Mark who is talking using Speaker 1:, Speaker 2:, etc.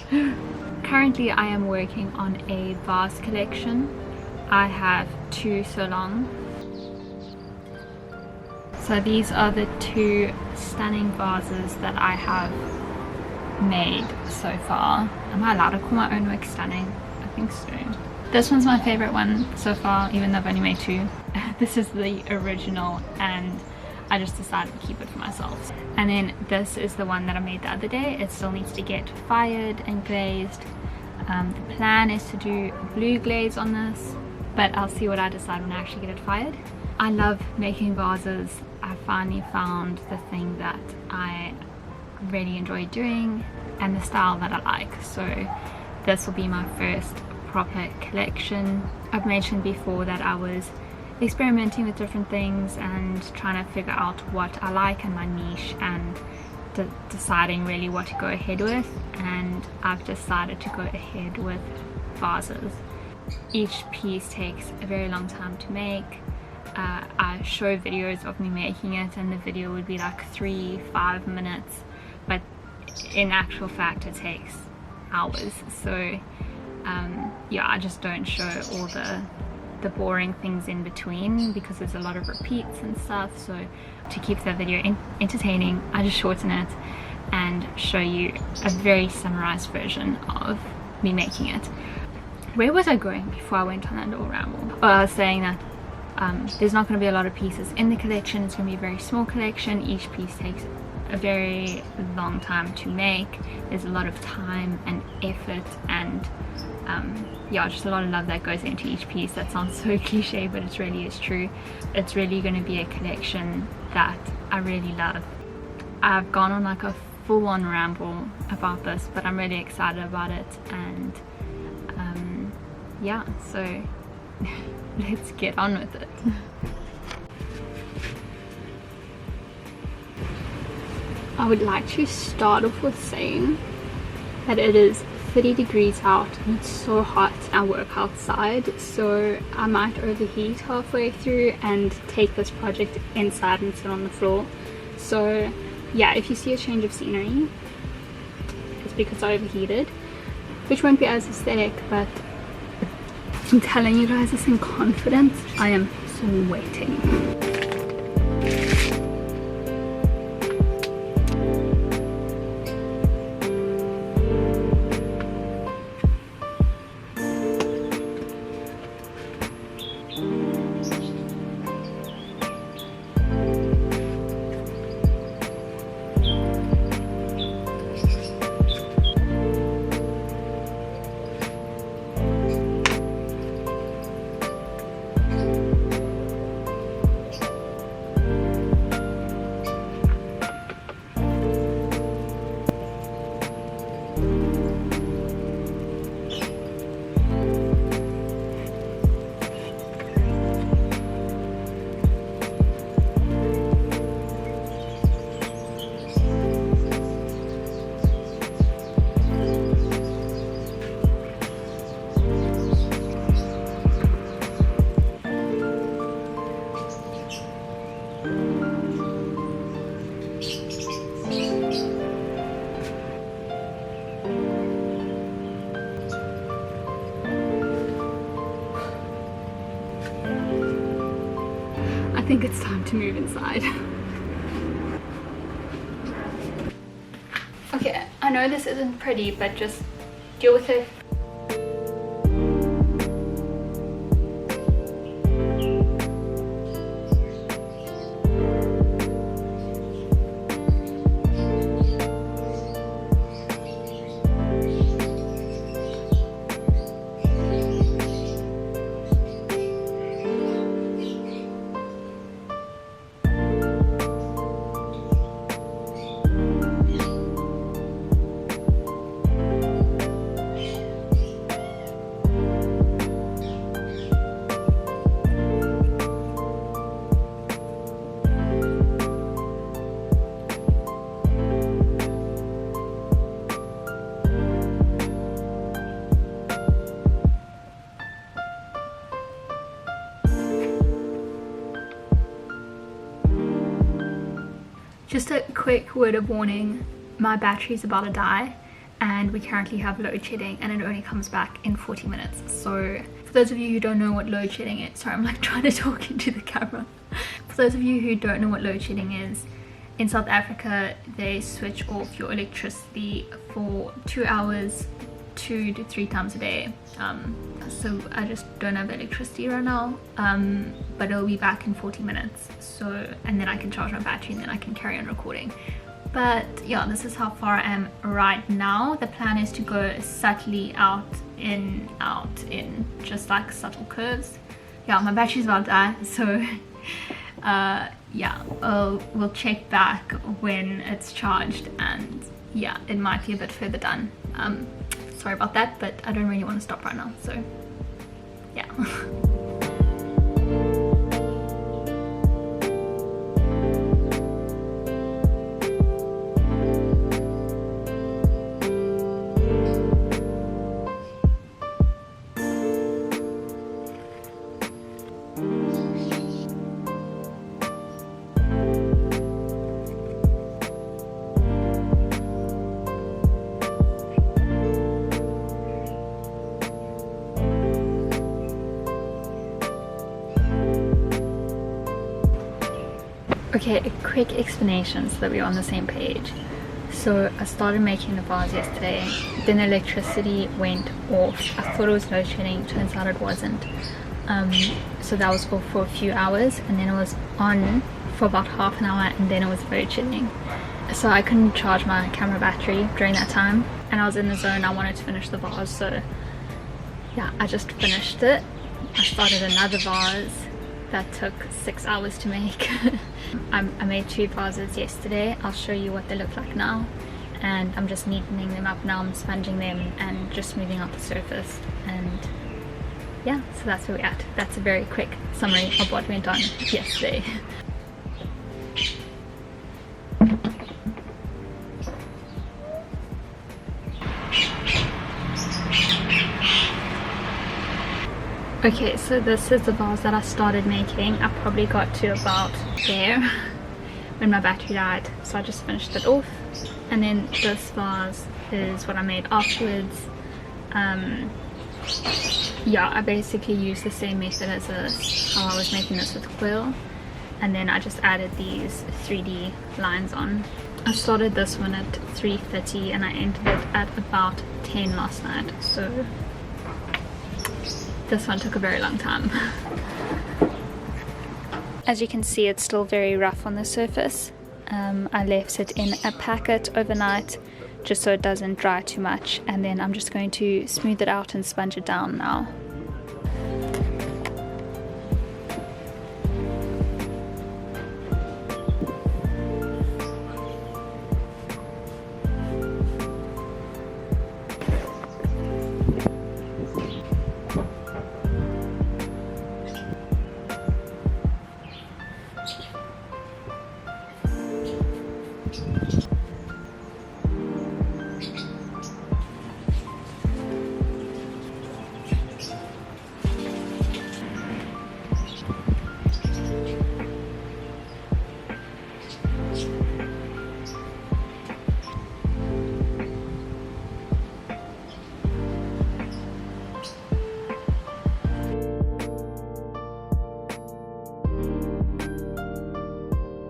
Speaker 1: Currently I am working on a vase collection. I have 2 so long. So these are the 2 stunning vases that I have made so far. Am I allowed to call my own work stunning? I think so. This one's my favorite one so far, even though I've only made 2. This is the original and I just decided to keep it for myself. And then this is the one that I made the other day. It still needs to get fired and glazed. The plan is to do blue glaze on this, but I'll see what I decide when I actually get it fired. I love making vases. I finally found the thing that I really enjoy doing and the style that I like. So this will be my first proper collection. I've mentioned before that I was experimenting with different things and trying to figure out what I like and my niche, and deciding really what to go ahead with, and I've decided to go ahead with vases. Each piece takes a very long time to make. I show videos of me making it and the video would be like 3-5 minutes, but in actual fact it takes hours. So yeah, I just don't show all the boring things in between because there's a lot of repeats and stuff. So to keep the video entertaining, I just shorten it and show you a very summarized version of me making it. Where was I going before I went on that little ramble? Oh, I was saying that there's not going to be a lot of pieces in the collection. It's going to be a very small collection. Each piece takes a very long time to make. There's a lot of time and effort and yeah, just a lot of love that goes into each piece. That sounds so cliche, but it really is true. It's really going to be a collection that I really love. I've gone on like a full-on ramble about this, but I'm really excited about it, and yeah, so let's get on with it. I would like to start off with saying that it is 30 degrees out and it's so hot. I work outside, so I might overheat halfway through and take this project inside and sit on the floor. So yeah, if you see a change of scenery, it's because I overheated, which won't be as aesthetic, but I'm telling you guys this in confidence, I am sweating. I think it's time to move inside. Okay, I know this isn't pretty, but just deal with it. Just a quick word of warning, my battery's about to die and we currently have load shedding, and it only comes back in 40 minutes. So for those of you who don't know what load shedding is, sorry, I'm like trying to talk into the camera. For those of you who don't know what load shedding is, in South Africa they switch off your electricity for 2 hours 2 to 3 times a day. So I just don't have electricity right now, but it'll be back in 40 minutes, so, and then I can charge my battery and then I can carry on recording. But yeah, this is how far I am right now. The plan is to go subtly out in, just like subtle curves. Yeah, my battery's about to die, so yeah, we'll check back when it's charged, and yeah, it might be a bit further done. Sorry about that, but I don't really want to stop right now, so yeah. Okay, a quick explanation so that we're on the same page. So I started making the vase yesterday, then electricity went off. I thought it was load shedding, turns out it wasn't. So that was off for a few hours, and then it was on for about half an hour, and then it was load shedding. So I couldn't charge my camera battery during that time, and I was in the zone. I wanted to finish the vase, so yeah, I just finished it. I started another vase that took 6 hours to make. I made 2 vases yesterday. I'll show you what they look like now, and I'm just neatening them up now. I'm sponging them and just smoothing out the surface, and yeah, so that's where we're at. That's a very quick summary of what went on yesterday. Okay, so this is the vase that I started making. I probably got to about there when my battery died, so I just finished it off. And then this vase is what I made afterwards. Yeah, I basically used the same method as how I was making this with coil, and then I just added these 3D lines on. I started this one at 3:30 and I ended it at about 10 last night, so this one took a very long time. As you can see, it's still very rough on the surface. I left it in a packet overnight just so it doesn't dry too much, and then I'm just going to smooth it out and sponge it down now.